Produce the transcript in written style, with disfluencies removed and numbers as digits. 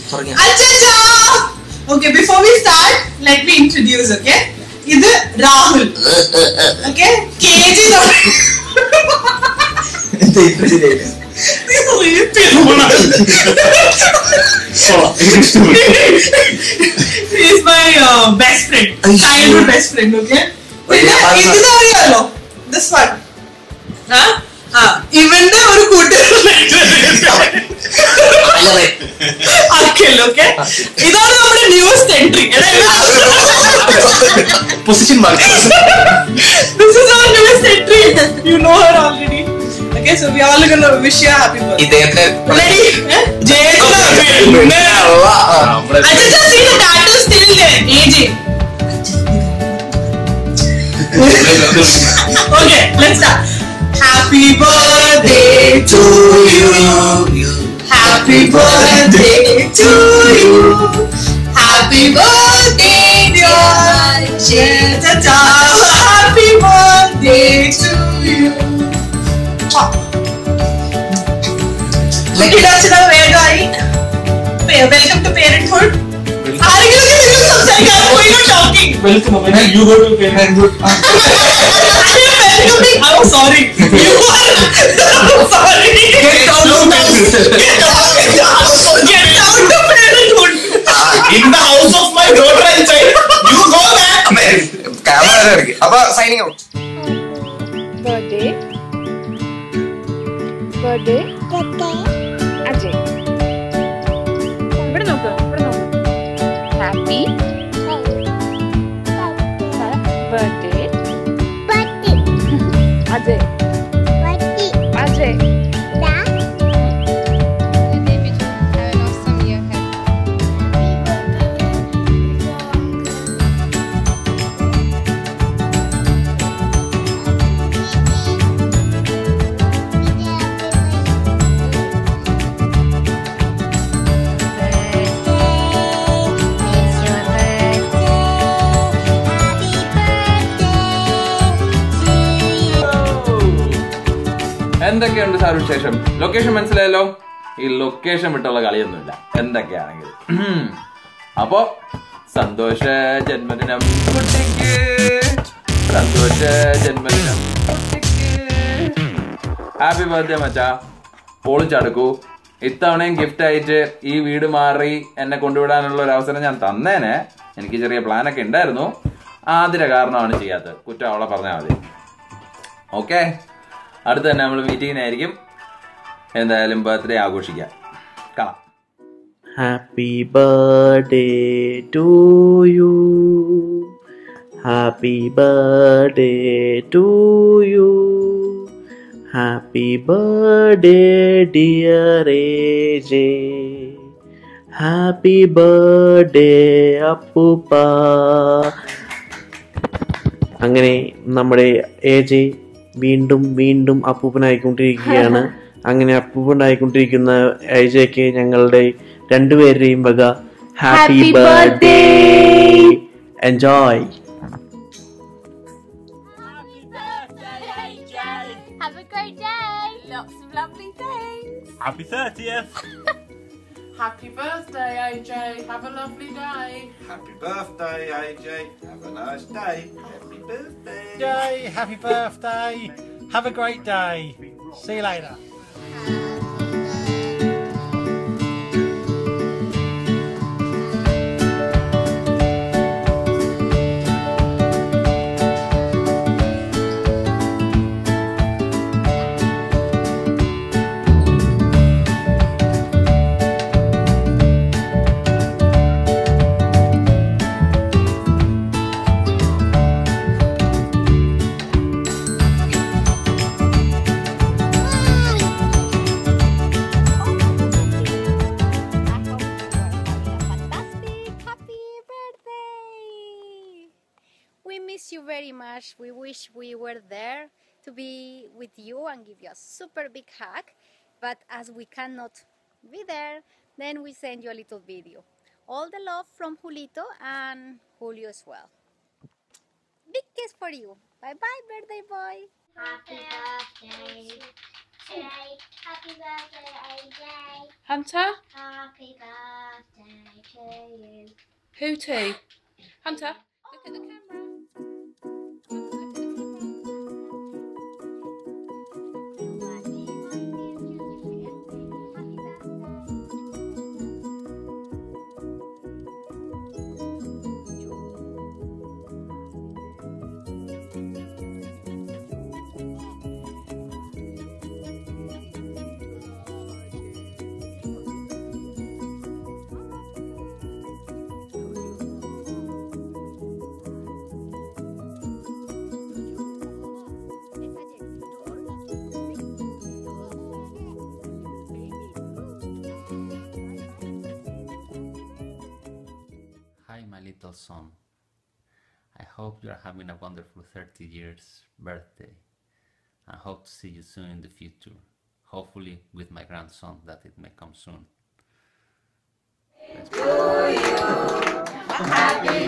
Achacha! Okay, before we start, let me introduce, okay? This is Rahul. Okay? KG. He is my best friend. Childhood best friend, okay? This one. Huh? ഇവന്റെ ഒരു Akhil, okay? ഇതാണ് നമ്മുടെ newest entry. Position mark. This is our newest entry. You know her already. Okay, so we all gonna wish you a happy birthday. ഇദ്ദേഹത്തെ Ready? I just see the tattoo still there. AJ. Okay, let's start. Happy birthday to you. Happy birthday to you. Happy birthday, dear Chacha. Happy birthday to you. Welcome to parenthood. Are you talking? Welcome. You go to parenthood. I'm sorry. You are sorry. Get out of parenthood. In the house of my daughter and child. You go back. Camera. Abba signing out. Birthday. Ajay. ഇവിടെ നോക്ക്. Happy birthday. Ajay. എന്തൊക്കെയുണ്ട് sir വിശേഷം? Location മനസ്സിലായല്ലോ. ഈ location വിട്ടുള്ള കളിയൊന്നുമില്ല എന്തൊക്കെയാണെങ്കിലും. അപ്പോ സന്തോഷ ജന്മദിനം കുട്ടിക്ക്, സന്തോഷ ജന്മദിനം കുട്ടിക്ക്. ഹാപ്പി ബർത്ത്ഡേ മച്ചാ. പൊളിച്ചടുക്കൂ. ഇത്തവണയും ഗിഫ്റ്റ് ആയിട്ട് ഈ വീട് മാറി എന്നെ കൊണ്ടുവിടാനുള്ള ഒരു അവസരം ഞാൻ തന്നേനെ. എനിക്ക് ചെറിയ പ്ലാനൊക്കെ ഉണ്ടായിരുന്നു. ആതിര കാരണമാണ് ചെയ്യാത്തത്. കുറ്റം അവളെ പറഞ്ഞാൽ മതി. ഓക്കെ, അടുത്ത് തന്നെ നമ്മൾ മീറ്റ് ചെയ്യുന്നതായിരിക്കും. എന്തായാലും ബർത്ത്ഡേ ആഘോഷിക്കാം. കാണാം. Happy birthday to you. Happy birthday to you. Happy birthday dear AJ. Happy birthday അപ്പൂപ്പ. അങ്ങനെ നമ്മുടെ ഏജെ വീണ്ടും വീണ്ടും അപ്പൂപ്പനായിക്കൊണ്ടിരിക്കുകയാണ്. അങ്ങനെ അപ്പൂപ്പനായിക്കൊണ്ടിരിക്കുന്ന ഏജയ്ക്ക് ഞങ്ങളുടെ രണ്ടുപേരുടെയും വക happy birthday. Enjoy. Have a great day. Lots of lovely things. Happy 30th. Happy birthday, AJ. Have a lovely day. Happy birthday, AJ. Have a nice day. Happy birthday. Happy birthday. Have a great day. See you later. You very much. We wish we were there to be with you and give you a super big hug, but as we cannot be there, then we send you a little video. All the love from Julito and Julio as well. Big kiss for you. Bye bye, birthday boy. Happy birthday Happy birthday, AJ. Hunter? Happy birthday to you. Who to? Hunter, look at the camera. Hi, my little son. I hope you are having a wonderful 30 years birthday. I hope to see you soon in the future. Hopefully with my grandson, that it may come soon. Happy